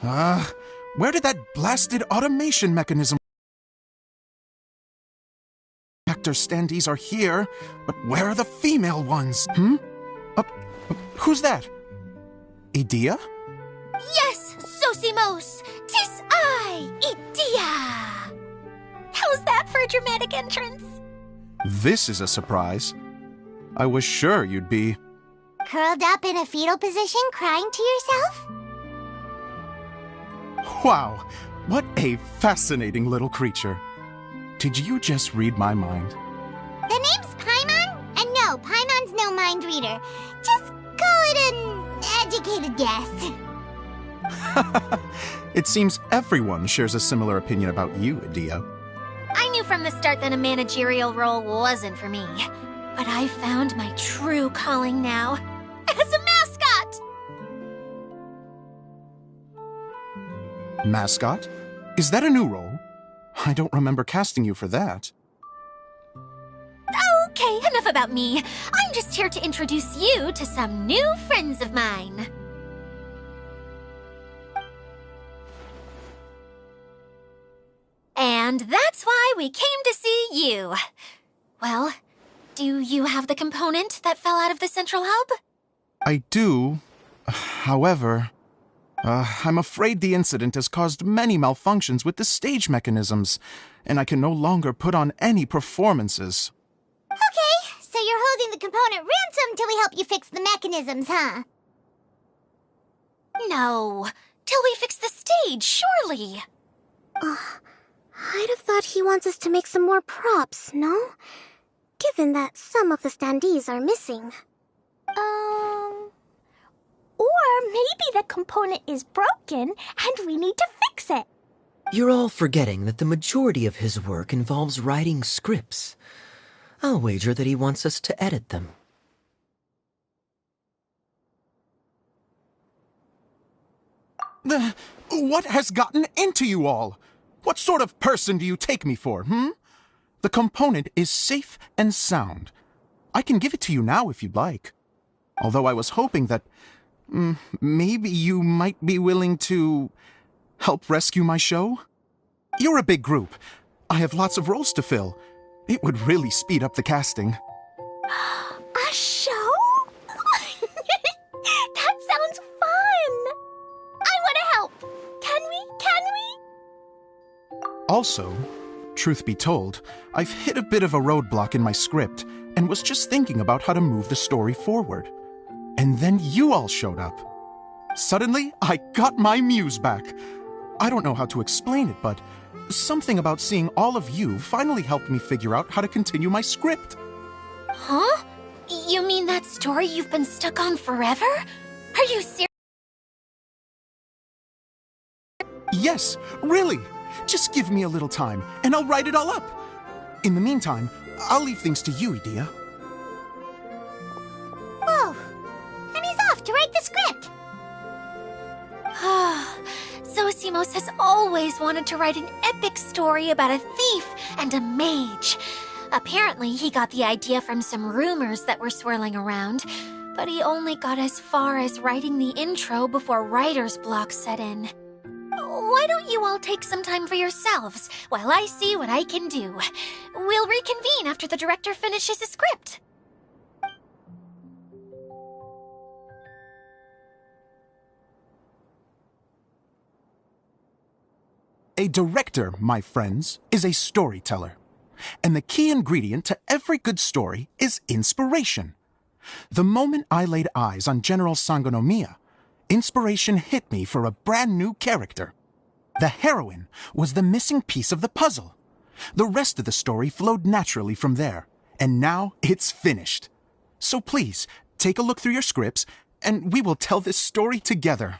Where did that blasted automation mechanism? Actor standees are here, but where are the female ones? Who's that? Edea? Yes, Zosimos! 'Tis I, Edea! How's that for a dramatic entrance? This is a surprise. I was sure you'd be... Curled up in a fetal position, crying to yourself? Wow, what a fascinating little creature. Did you just read my mind? The name's Paimon? And no, Paimon's no mind reader. Just call it an educated guess. It seems everyone shares a similar opinion about you, Edea. I knew from the start that a managerial role wasn't for me. But I found my true calling now. As a mascot! Mascot? Is that a new role? I don't remember casting you for that. Okay, enough about me. I'm just here to introduce you to some new friends of mine. And that's why we came to see you. Well, do you have the component that fell out of the central hub? I do. However, I'm afraid the incident has caused many malfunctions with the stage mechanisms, and I can no longer put on any performances. Okay, so you're holding the component ransom till we help you fix the mechanisms, huh? No, till we fix the stage, surely. I'd have thought he wants us to make some more props, no? Given that some of the standees are missing. Or maybe the component is broken and we need to fix it. You're all forgetting that the majority of his work involves writing scripts. I'll wager that he wants us to edit them. What has gotten into you all? What sort of person do you take me for, The component is safe and sound. I can give it to you now if you'd like. Although I was hoping that maybe you might be willing to help rescue my show? You're a big group. I have lots of roles to fill. It would really speed up the casting. A show? That sounds fun! I want to help! Can we? Also, truth be told, I've hit a bit of a roadblock in my script and was just thinking about how to move the story forward. And then you all showed up. Suddenly, I got my muse back. I don't know how to explain it, but something about seeing all of you finally helped me figure out how to continue my script. Huh? You mean that story you've been stuck on forever? Are you serious? Yes, really. Just give me a little time, and I'll write it all up. In the meantime, I'll leave things to you, Edea. Whoa! And he's off to write the script! Zosimos has always wanted to write an epic story about a thief and a mage. Apparently, he got the idea from some rumors that were swirling around, but he only got as far as writing the intro before writer's block set in. Why don't you all take some time for yourselves while I see what I can do? We'll reconvene after the director finishes his script. A director, my friends, is a storyteller. And the key ingredient to every good story is inspiration. The moment I laid eyes on General Sangonomiya, inspiration hit me for a brand new character. The heroine was the missing piece of the puzzle. The rest of the story flowed naturally from there, and now it's finished. So please, take a look through your scripts, and we will tell this story together.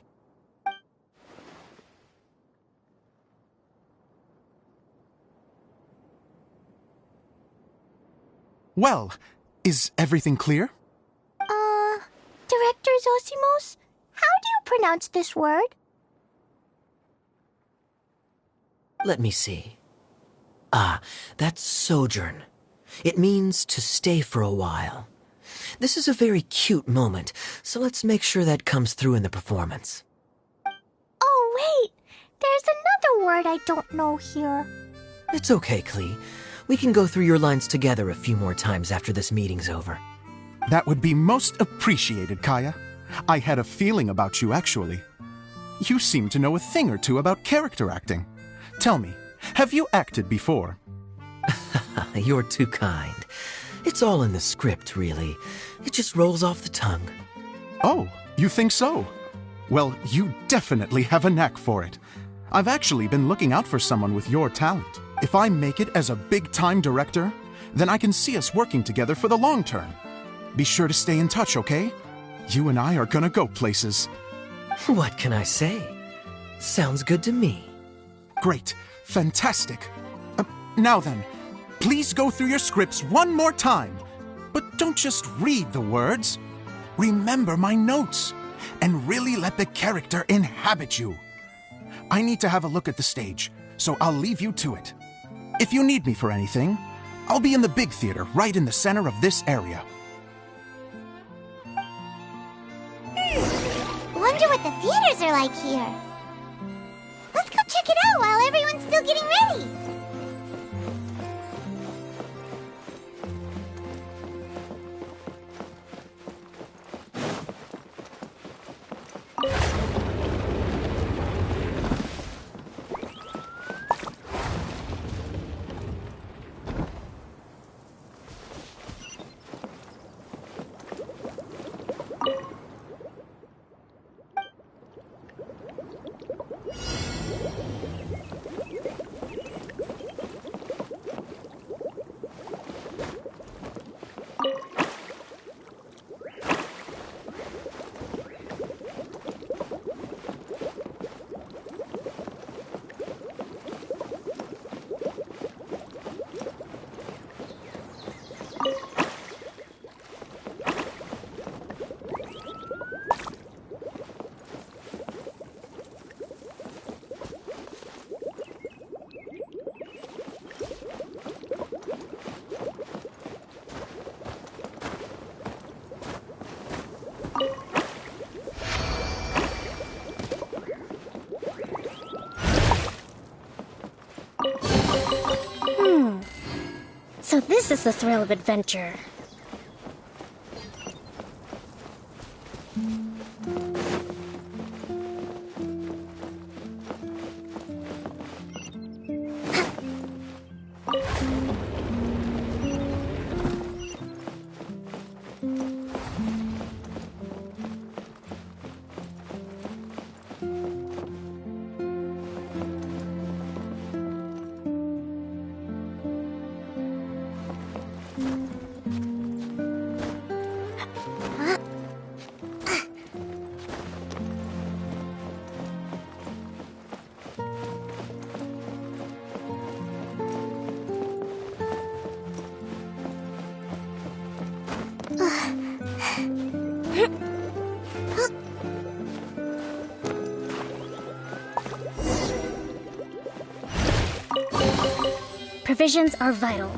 Well, is everything clear? Director Zosimos, how do you pronounce this word? Let me see. That's sojourn. It means to stay for a while. This is a very cute moment, so let's make sure that comes through in the performance. Oh, Wait, there's another word I don't know here. It's okay, Klee. We can go through your lines together a few more times after this meeting's over. That would be most appreciated, Kaya. I had a feeling about you, actually. You seem to know a thing or two about character acting. Tell me, have you acted before? You're too kind. It's all in the script, really. It just rolls off the tongue. Oh, you think so? Well, you definitely have a knack for it. I've actually been looking out for someone with your talent. If I make it as a big-time director, then I can see us working together for the long term. Be sure to stay in touch, okay? You and I are gonna go places. What can I say? Sounds good to me. Great. Fantastic. Now then, please go through your scripts one more time. But don't just read the words. Remember my notes, and really let the character inhabit you. I need to have a look at the stage, so I'll leave you to it. If you need me for anything, I'll be in the big theater right in the center of this area. Wonder what the theaters are like here. Let's go check it out while everyone's still getting ready. So this is the thrill of adventure. Provisions are vital.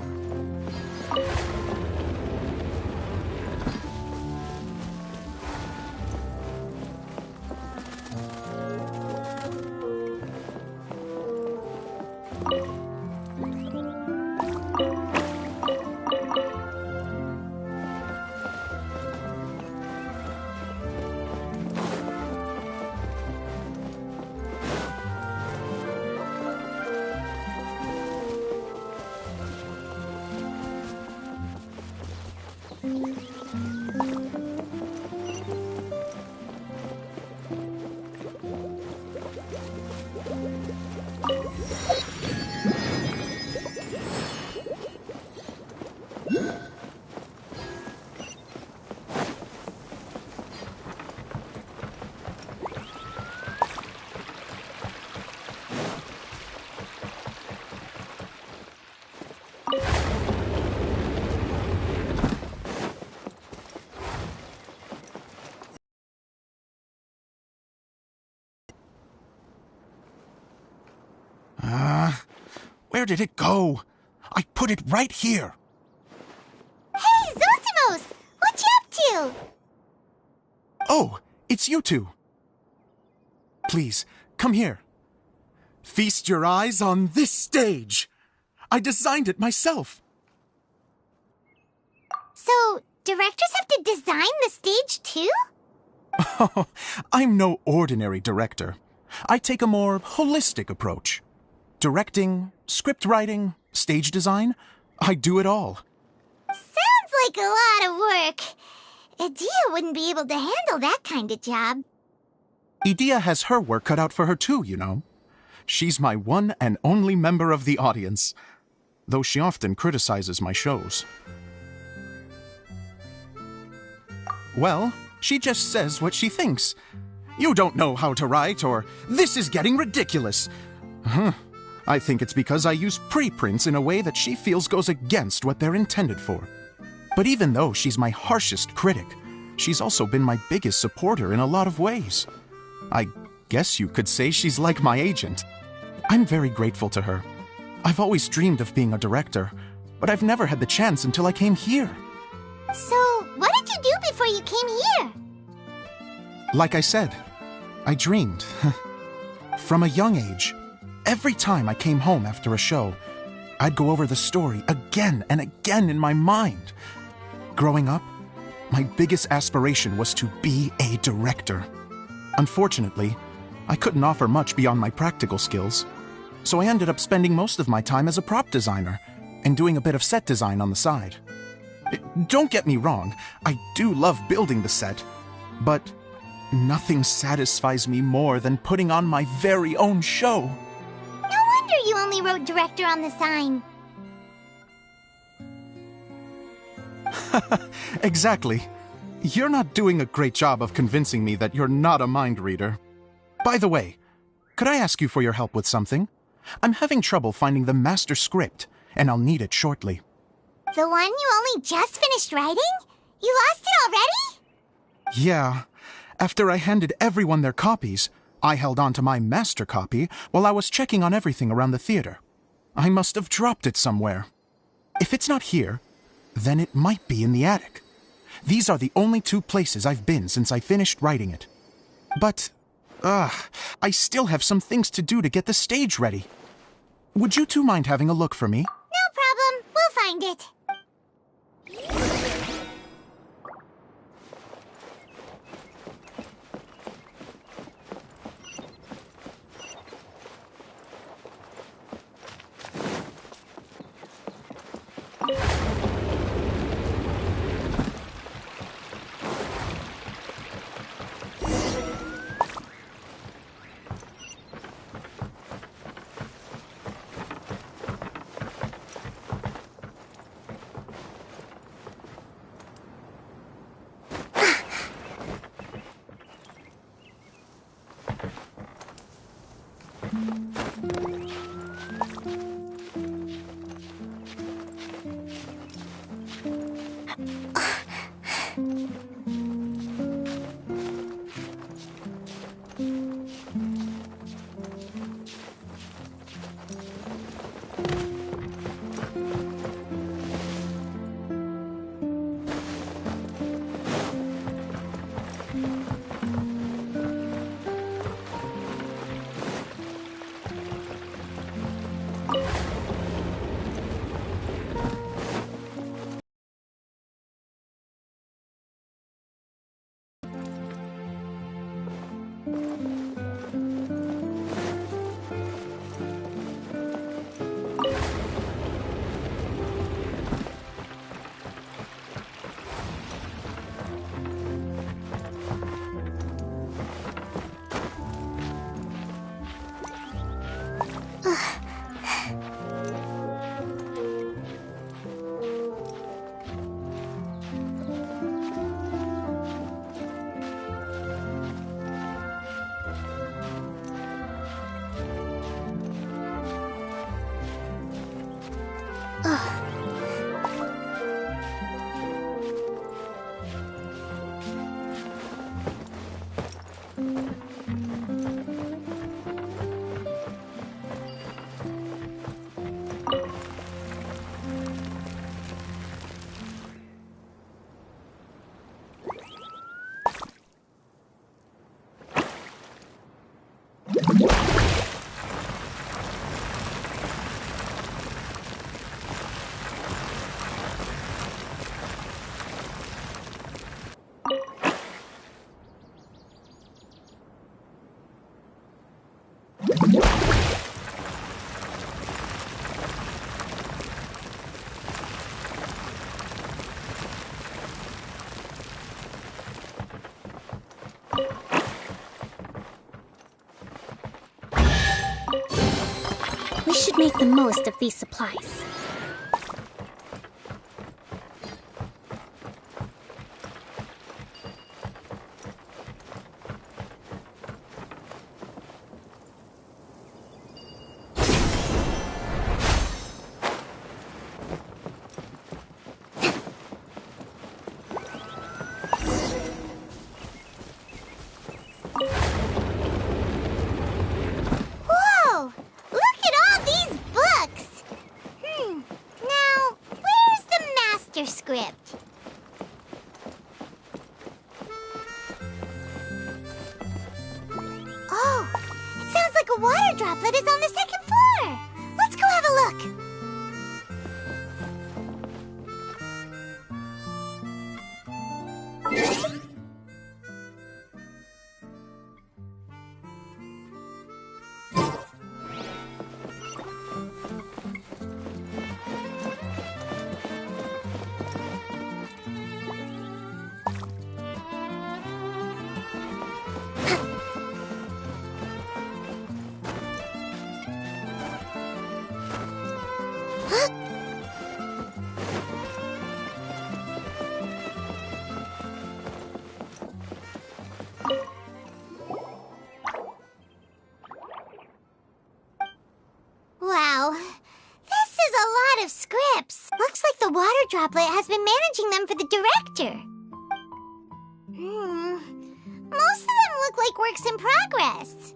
Where did it go? I put it right here. Hey, Zosimos! What you up to? Oh, it's you two. Please, come here. Feast your eyes on this stage. I designed it myself. So, directors have to design the stage too? Oh, I'm no ordinary director. I take a more holistic approach. Directing, script writing, stage design, I do it all. Sounds like a lot of work. Edea wouldn't be able to handle that kind of job. Edea has her work cut out for her too, you know. She's my one and only member of the audience, though she often criticizes my shows. Well, she just says what she thinks. You don't know how to write, or this is getting ridiculous. I think it's because I use preprints in a way that she feels goes against what they're intended for. But even though she's my harshest critic, she's also been my biggest supporter in a lot of ways. I guess you could say she's like my agent. I'm very grateful to her. I've always dreamed of being a director, but I've never had the chance until I came here. So, what did you do before you came here? Like I said, I dreamed. From a young age, every time I came home after a show, I'd go over the story again and again in my mind. Growing up, my biggest aspiration was to be a director. Unfortunately, I couldn't offer much beyond my practical skills, so I ended up spending most of my time as a prop designer and doing a bit of set design on the side. Don't get me wrong, I do love building the set, but nothing satisfies me more than putting on my very own show. No wonder you only wrote director on the sign. Exactly. You're not doing a great job of convincing me that you're not a mind reader. By the way, could I ask you for your help with something? I'm having trouble finding the master script, and I'll need it shortly. The one you only just finished writing? You lost it already? Yeah. After I handed everyone their copies, I held on to my master copy while I was checking on everything around the theater. I must have dropped it somewhere. If it's not here, then it might be in the attic. These are the only two places I've been since I finished writing it. But, I still have some things to do to get the stage ready. Would you two mind having a look for me? No problem. We'll find it. to make the most of these supplies. Whoa! Look at all these books! Now, where's the master script? Oh, it sounds like a water droplet is on the second floor. Let's go have a look. Wow, this is a lot of scripts. Looks like the water droplet has been managing them for the director. Most of them look like works in progress.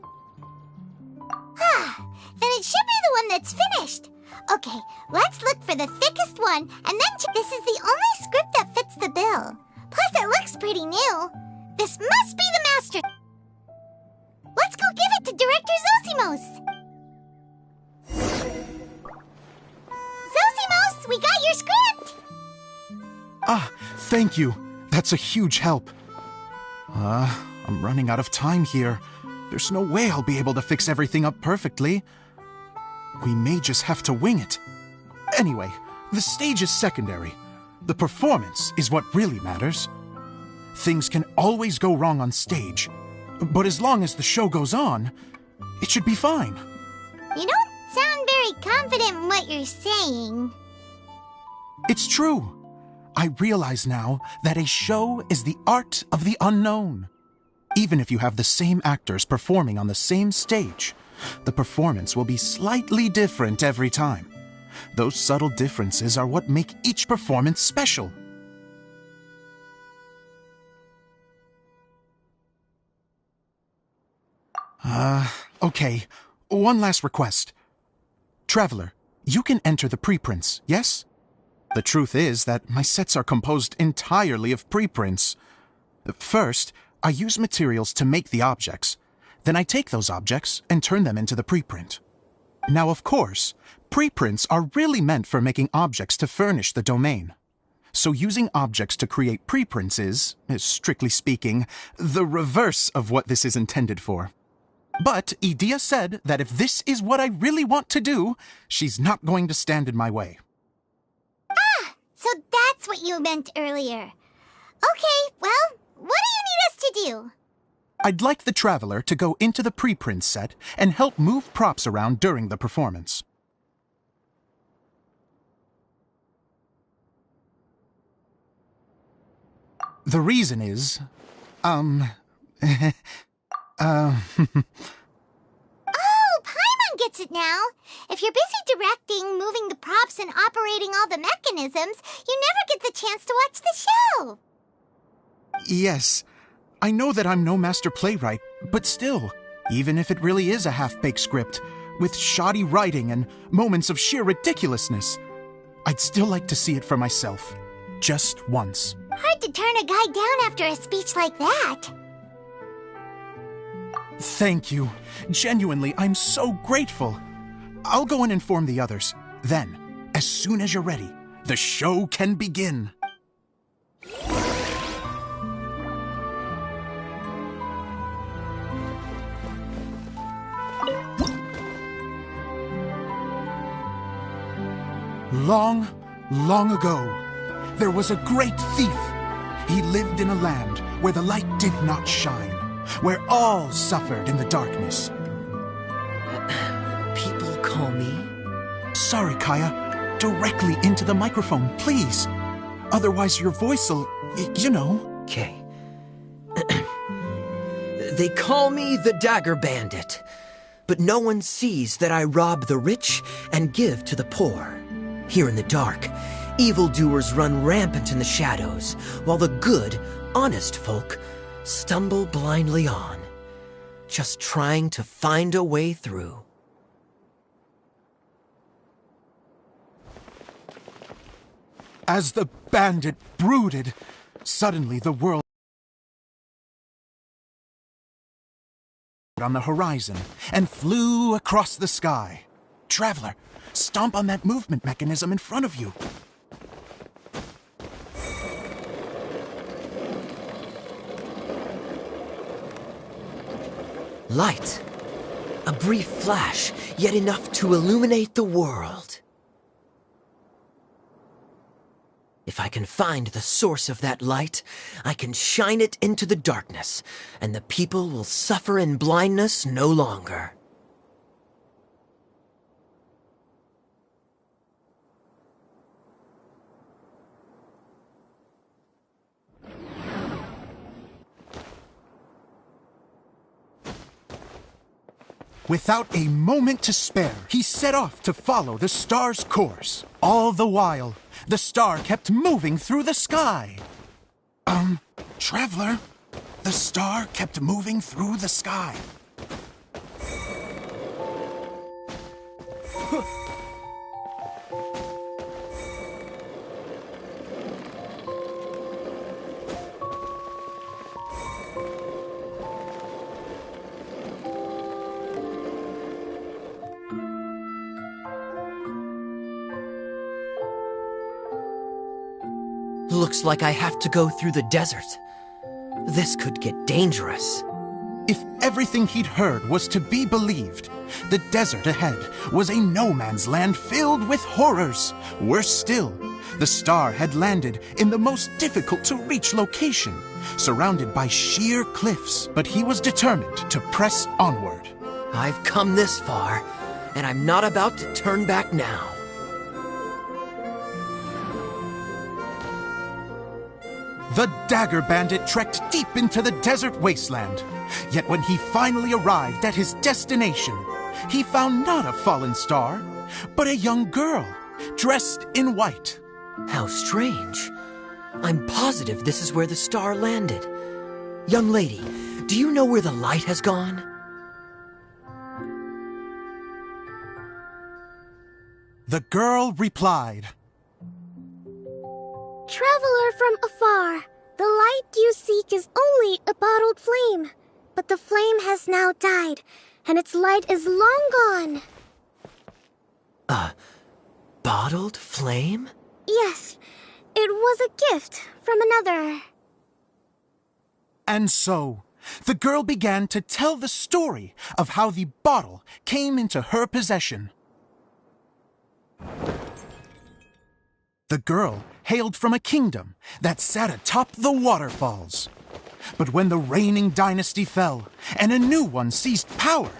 Then it should be the one that's finished. Okay, let's look for the thickest one, and then this is the only script that fits the bill. Plus, it looks pretty new. This must be the master. Let's go give it to Director Zosimos. Zosimos, we got your script! Ah, thank you. That's a huge help. I'm running out of time here. There's no way I'll be able to fix everything up perfectly. We may just have to wing it. Anyway, the stage is secondary. The performance is what really matters. Things can always go wrong on stage, but as long as the show goes on, it should be fine. You don't sound very confident in what you're saying. It's true. I realize now that a show is the art of the unknown. Even if you have the same actors performing on the same stage, the performance will be slightly different every time. Those subtle differences are what make each performance special. Okay. One last request. Traveler, you can enter the preprints, yes? The truth is that my sets are composed entirely of preprints. First, I use materials to make the objects. Then I take those objects and turn them into the preprint. Now, of course, preprints are really meant for making objects to furnish the domain. So using objects to create preprints is, strictly speaking, the reverse of what this is intended for. But Edea said that if this is what I really want to do, she's not going to stand in my way. So that's what you meant earlier. Okay, well, what do you need us to do? I'd like the Traveler to go into the preprint set and help move props around during the performance. The reason is, Oh, Paimon gets it now. If you're busy directing, moving the props, and operating all the mechanisms, you never get the chance to watch the show. Yes, I know that I'm no master playwright, but still, even if it really is a half-baked script, with shoddy writing and moments of sheer ridiculousness, I'd still like to see it for myself, just once. Hard to turn a guy down after a speech like that. Thank you. Genuinely, I'm so grateful. I'll go and inform the others. Then, as soon as you're ready, the show can begin. Long, long ago, there was a great thief. He lived in a land where the light did not shine, where all suffered in the darkness. People call me sorry, Kaya. Directly into the microphone, please. Otherwise your voice'll, you know. Okay. They call me the Dagger Bandit, but no one sees that I rob the rich and give to the poor. Here in the dark, evildoers run rampant in the shadows, while the good, honest folk stumble blindly on, just trying to find a way through. As the bandit brooded, suddenly the world on the horizon and flew across the sky. Traveler, stomp on that movement mechanism in front of you. Light. A brief flash, yet enough to illuminate the world. If I can find the source of that light, I can shine it into the darkness, and the people will suffer in blindness no longer. Without a moment to spare, he set off to follow the star's course. All the while, the star kept moving through the sky. Traveler, the star kept moving through the sky. Looks like I have to go through the desert. This could get dangerous. If everything he'd heard was to be believed, the desert ahead was a no-man's land filled with horrors. Worse still, the star had landed in the most difficult-to-reach location, surrounded by sheer cliffs. But he was determined to press onward. I've come this far, and I'm not about to turn back now. The Dagger Bandit trekked deep into the desert wasteland. Yet when he finally arrived at his destination, he found not a fallen star, but a young girl, dressed in white. How strange. I'm positive this is where the star landed. Young lady, do you know where the light has gone? The girl replied, Traveler from afar, the light you seek is only a bottled flame. But the flame has now died, and its light is long gone. A bottled flame? Yes, it was a gift from another. And so, the girl began to tell the story of how the bottle came into her possession. The girl hailed from a kingdom that sat atop the waterfalls. But when the reigning dynasty fell and a new one seized power,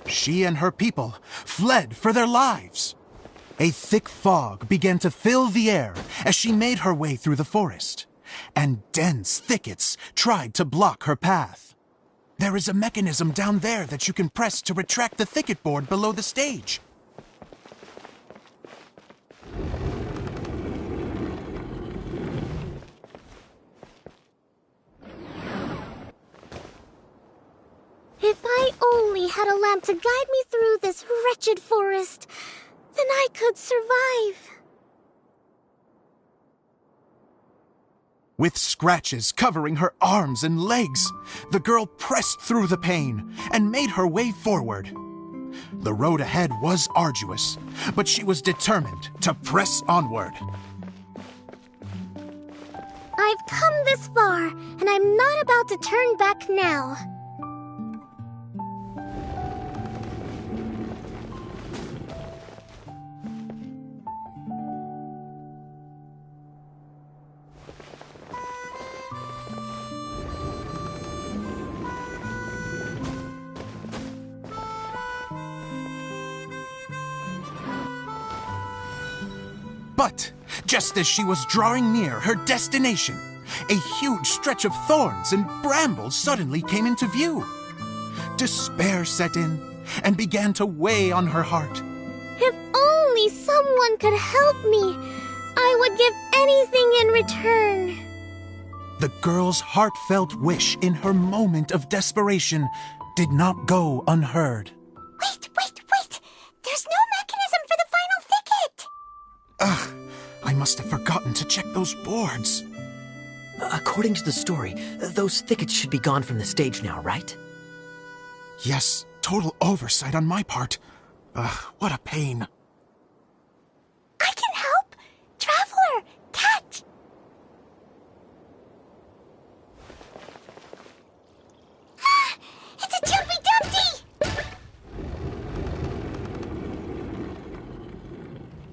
she and her people fled for their lives. A thick fog began to fill the air as she made her way through the forest, and dense thickets tried to block her path. There is a mechanism down there that you can press to retract the thicket board below the stage. If I only had a lamp to guide me through this wretched forest, then I could survive. With scratches covering her arms and legs, the girl pressed through the pain and made her way forward. The road ahead was arduous, but she was determined to press onward. I've come this far, and I'm not about to turn back now. But just as she was drawing near her destination, a huge stretch of thorns and brambles suddenly came into view. Despair set in and began to weigh on her heart. If only someone could help me, I would give anything in return. The girl's heartfelt wish in her moment of desperation did not go unheard. Wait! There's no mechanism for the final thicket! Ugh, I must have forgotten to check those boards. According to the story, those thickets should be gone from the stage now, right? Yes, total oversight on my part. What a pain. I can help! Traveler, catch! It's a Jumpy Dumpty!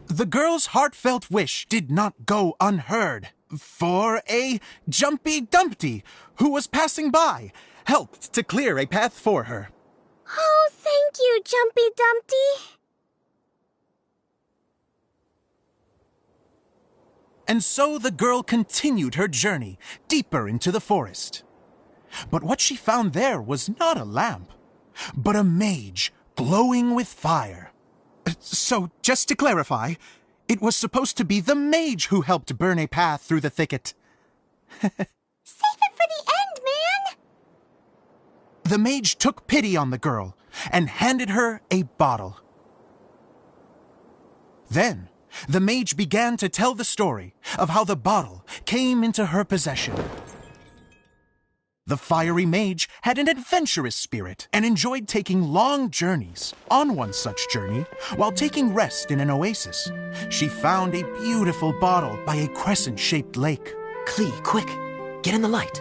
The girl's heartfelt wish did not go unheard, for a Jumpy Dumpty, who was passing by, helped to clear a path for her. Oh, thank you, Jumpy Dumpty. And so the girl continued her journey deeper into the forest. But what she found there was not a lamp, but a mage glowing with fire. So, just to clarify, it was supposed to be the mage who helped burn a path through the thicket. Save it for the end, man! The mage took pity on the girl and handed her a bottle. Then, the mage began to tell the story of how the bottle came into her possession. The fiery mage had an adventurous spirit and enjoyed taking long journeys. On one such journey, while taking rest in an oasis, she found a beautiful bottle by a crescent-shaped lake. Klee, quick! Get in the light!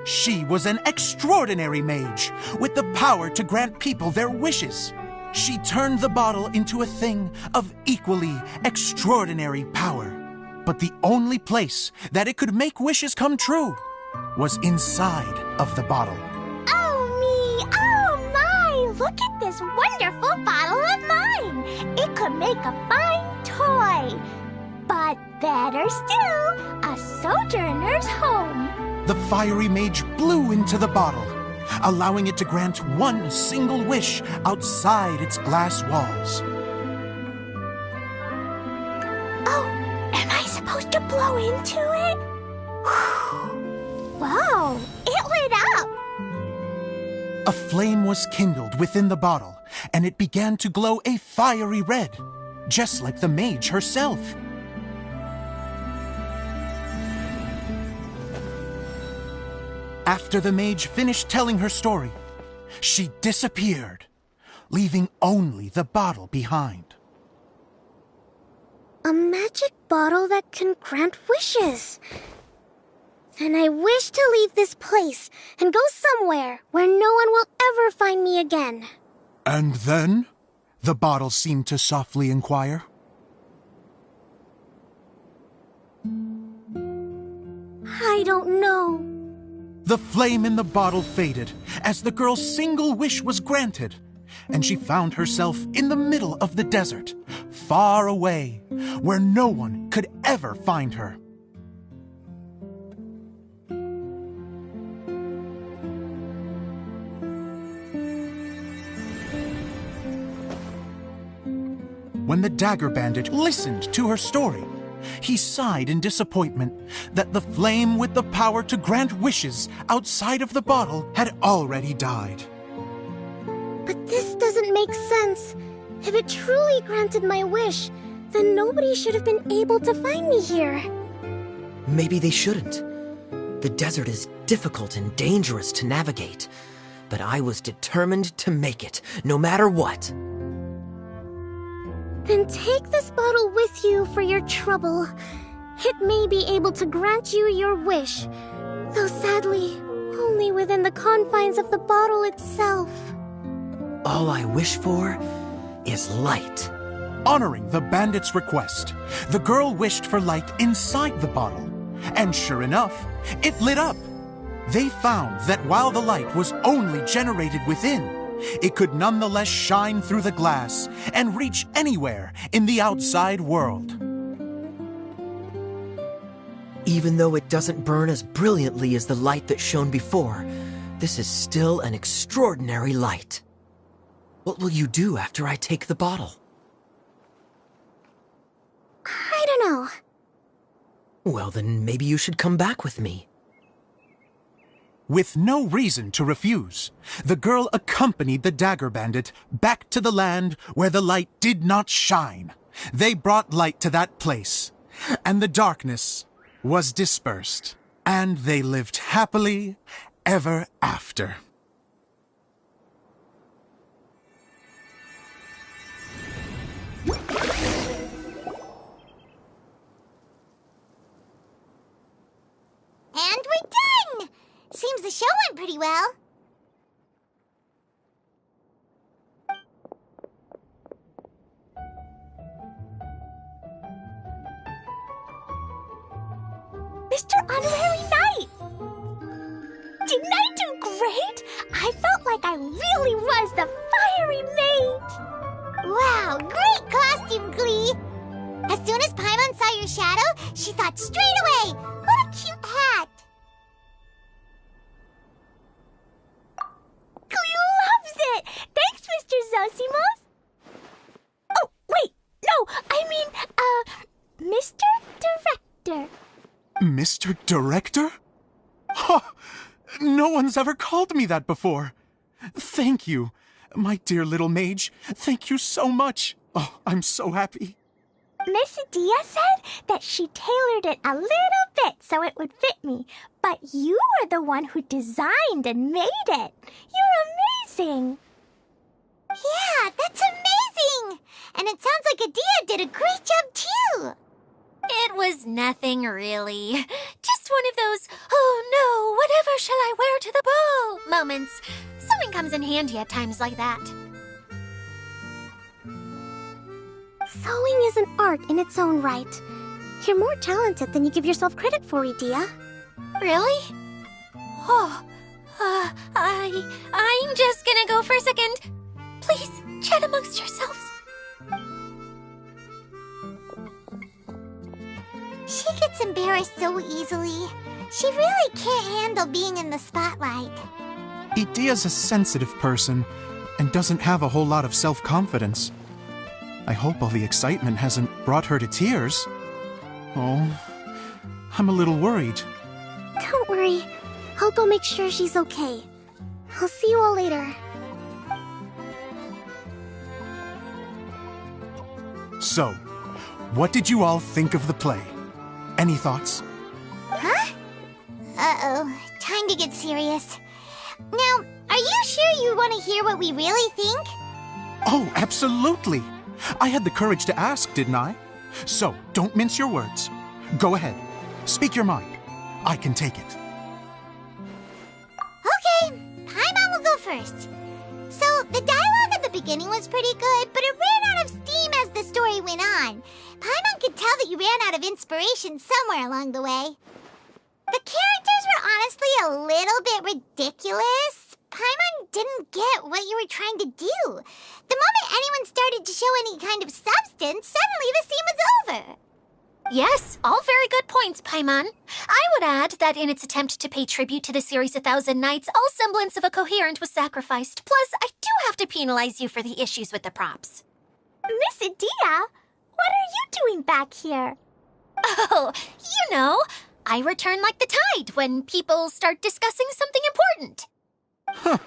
She was an extraordinary mage, with the power to grant people their wishes. She turned the bottle into a thing of equally extraordinary power. But the only place that it could make wishes come true was inside of the bottle. Oh me! Oh my! Look at this wonderful bottle of mine! It could make a fine toy! But better still, a sojourner's home! The fiery mage blew into the bottle, allowing it to grant one single wish outside its glass walls. Oh, am I supposed to blow into it? Whoa, it lit up! A flame was kindled within the bottle, and it began to glow a fiery red, just like the mage herself. After the mage finished telling her story, she disappeared, leaving only the bottle behind. A magic bottle that can grant wishes. Then I wish to leave this place and go somewhere where no one will ever find me again. And then? The bottle seemed to softly inquire. I don't know. The flame in the bottle faded as the girl's single wish was granted, and she found herself in the middle of the desert, far away, where no one could ever find her. When the Dagger Bandit listened to her story, he sighed in disappointment that the flame with the power to grant wishes outside of the bottle had already died. But this doesn't make sense. If it truly granted my wish, then nobody should have been able to find me here. Maybe they shouldn't. The desert is difficult and dangerous to navigate, but I was determined to make it, no matter what. Then take this bottle with you for your trouble. It may be able to grant you your wish, though sadly, only within the confines of the bottle itself. All I wish for is light. Honoring the bandit's request, the girl wished for light inside the bottle, and sure enough, it lit up. They found that while the light was only generated within, it could nonetheless shine through the glass and reach anywhere in the outside world. Even though it doesn't burn as brilliantly as the light that shone before, this is still an extraordinary light. What will you do after I take the bottle? I don't know. Well, then maybe you should come back with me. With no reason to refuse, the girl accompanied the Dagger Bandit back to the land where the light did not shine. They brought light to that place, and the darkness was dispersed, and they lived happily ever after. And we're done! Seems the show went pretty well. Mr. Honorary Knight! Didn't I do great? I felt like I really was the fiery mage! Wow, great costume, Glee! As soon as Paimon saw your shadow, she thought straight away, what a cute hat! Glee loves it! Thanks, Mr. Zosimos! Oh, wait, no, I mean, Mr. Director. Mr. Director? Oh, no one's ever called me that before. Thank you, my dear little mage. Thank you so much. Oh, I'm so happy. Miss Adia said that she tailored it a little bit so it would fit me, but you were the one who designed and made it. You're amazing. Yeah, that's amazing! And it sounds like Adia did a great job, too! It was nothing really. Just one of those, oh no, whatever shall I wear to the ball moments. Sewing comes in handy at times like that. Sewing is an art in its own right. You're more talented than you give yourself credit for, Adia. Really? Oh, I'm just gonna go for a second. Please, chat amongst yourselves. She gets embarrassed so easily. She really can't handle being in the spotlight. Adia's a sensitive person and doesn't have a whole lot of self-confidence. I hope all the excitement hasn't brought her to tears. Oh, I'm a little worried. Don't worry. I'll go make sure she's okay. I'll see you all later. So, what did you all think of the play? Any thoughts? Huh? Uh-oh, time to get serious. Now, are you sure you want to hear what we really think? Oh, absolutely. I had the courage to ask, didn't I? So, don't mince your words. Go ahead. Speak your mind. I can take it. Okay, Paimon will go first. So, the dialogue at the beginning was pretty good, but it ran out of steam as the story went on. Paimon could tell that you ran out of inspiration somewhere along the way. The characters were honestly a little bit ridiculous. Paimon didn't get what you were trying to do. The moment anyone started to show any kind of substance, suddenly the scene was over. Yes, all very good points, Paimon. I would add that in its attempt to pay tribute to the series 1,000 Nights, all semblance of a coherent was sacrificed. Plus, I do have to penalize you for the issues with the props. Miss Adia, what are you doing back here? Oh, you know, I return like the tide when people start discussing something important. Huh.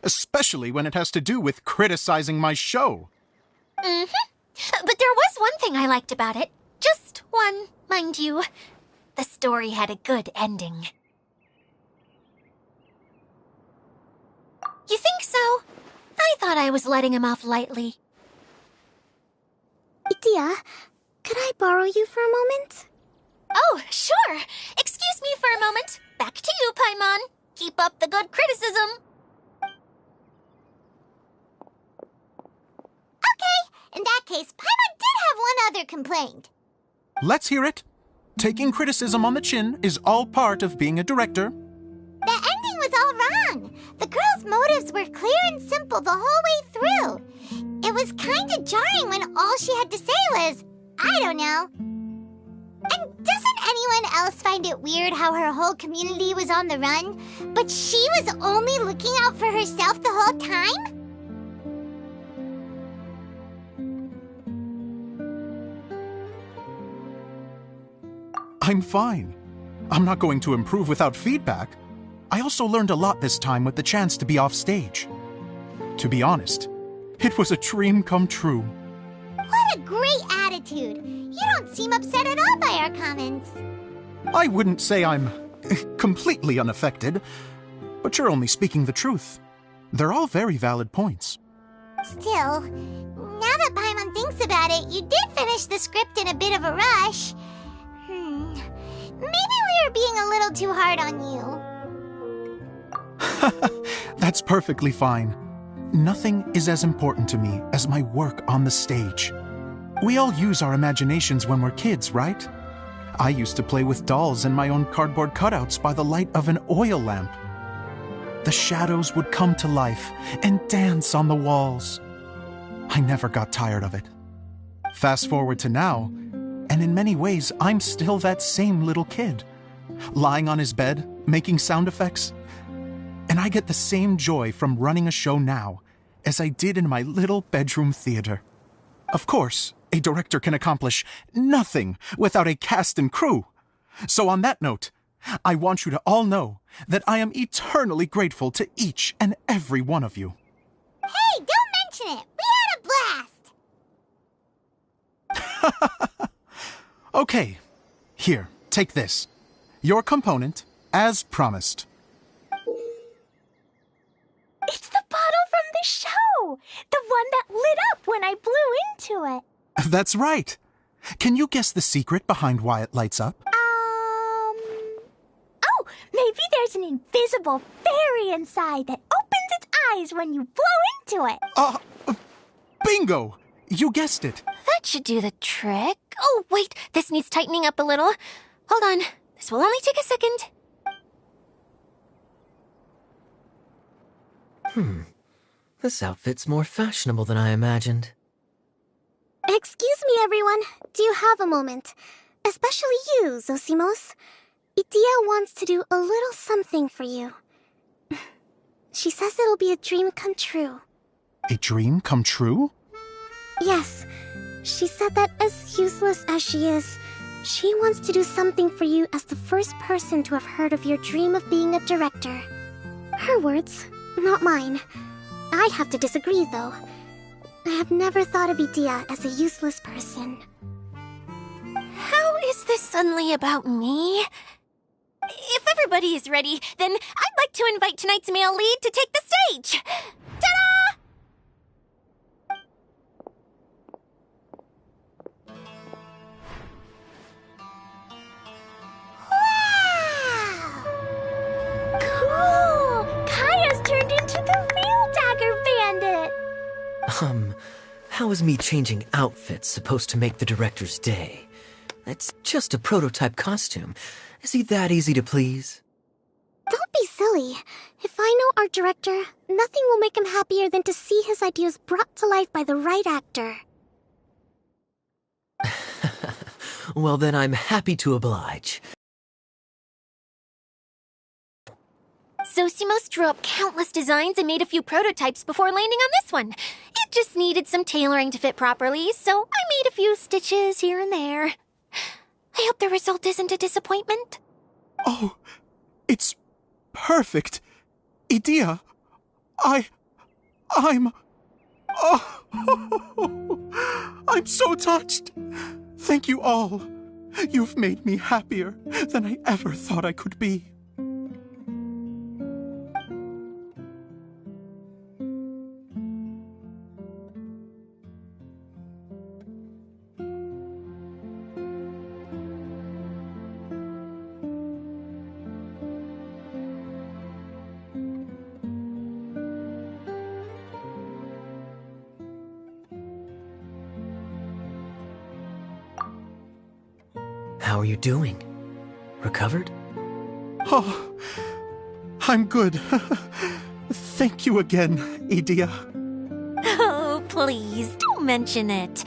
Especially when it has to do with criticizing my show. Mm-hmm. But there was one thing I liked about it. Just one, mind you. The story had a good ending. You think so? I thought I was letting him off lightly. Adia, could I borrow you for a moment? Oh, sure. Excuse me for a moment. Back to you, Paimon. Keep up the good criticism. Okay, in that case, Paimon did have one other complaint. Let's hear it. Taking criticism on the chin is all part of being a director. The ending was all wrong. The girls Idio's motives were clear and simple the whole way through. It was kind of jarring when all she had to say was, I don't know. And doesn't anyone else find it weird how her whole community was on the run, but she was only looking out for herself the whole time? I'm fine. I'm not going to improve without feedback. I also learned a lot this time with the chance to be off stage. To be honest, it was a dream come true. What a great attitude! You don't seem upset at all by our comments. I wouldn't say I'm completely unaffected, but you're only speaking the truth. They're all very valid points. Still, now that Paimon thinks about it, you did finish the script in a bit of a rush. Maybe we were being a little too hard on you. That's perfectly fine. Nothing is as important to me as my work on the stage. We all use our imaginations when we're kids, right? I used to play with dolls and my own cardboard cutouts by the light of an oil lamp. The shadows would come to life and dance on the walls. I never got tired of it. Fast forward to now, and in many ways, I'm still that same little kid, lying on his bed, making sound effects. And I get the same joy from running a show now as I did in my little bedroom theater. Of course, a director can accomplish nothing without a cast and crew. So on that note, I want you to all know that I am eternally grateful to each and every one of you. Hey, don't mention it! We had a blast! Okay, here, take this. Your component, as promised. It's the bottle from the show! The one that lit up when I blew into it. That's right. Can you guess the secret behind why it lights up? Oh, maybe there's an invisible fairy inside that opens its eyes when you blow into it. Bingo! You guessed it. That should do the trick. Oh, wait, this needs tightening up a little. Hold on, this will only take a second. This outfit's more fashionable than I imagined. Excuse me, everyone. Do you have a moment? Especially you, Zosimos. Idia wants to do a little something for you. She says it'll be a dream come true. A dream come true? Yes. She said that as useless as she is, she wants to do something for you as the first person to have heard of your dream of being a director. Her words, not mine. I'd have to disagree, though. I have never thought of Idia as a useless person. How is this suddenly about me? If everybody is ready, then I'd like to invite tonight's male lead to take the stage. Ta-da! Cool! Kaya's turned into the real Dagger Bandit! How is me changing outfits supposed to make the director's day? It's just a prototype costume. Is he that easy to please? Don't be silly. If I know our director, nothing will make him happier than to see his ideas brought to life by the right actor. Well, then I'm happy to oblige. Zosimos drew up countless designs and made a few prototypes before landing on this one. It just needed some tailoring to fit properly, so I made a few stitches here and there. I hope the result isn't a disappointment. Oh, it's perfect. Idia, I'm... Oh, I'm so touched. Thank you all. You've made me happier than I ever thought I could be. How are you doing? Recovered? Oh, I'm good. Thank you again, Edea. Oh, please, don't mention it.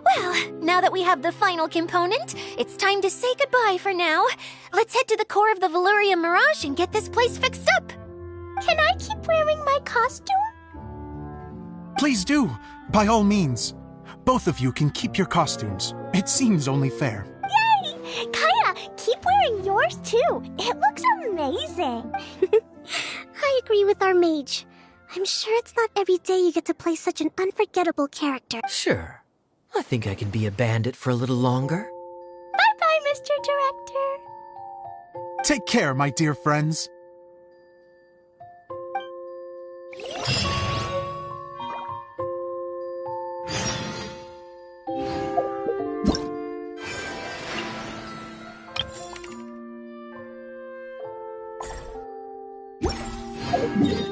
Well, now that we have the final component, it's time to say goodbye for now. Let's head to the core of the Veluria Mirage and get this place fixed up. Can I keep wearing my costume? Please do, by all means. Both of you can keep your costumes. It seems only fair. Yay! Kaya, keep wearing yours too. It looks amazing. I agree with our mage. I'm sure it's not every day you get to play such an unforgettable character. Sure. I think I can be a bandit for a little longer. Bye-bye, Mr. Director. Take care, my dear friends. Yeah.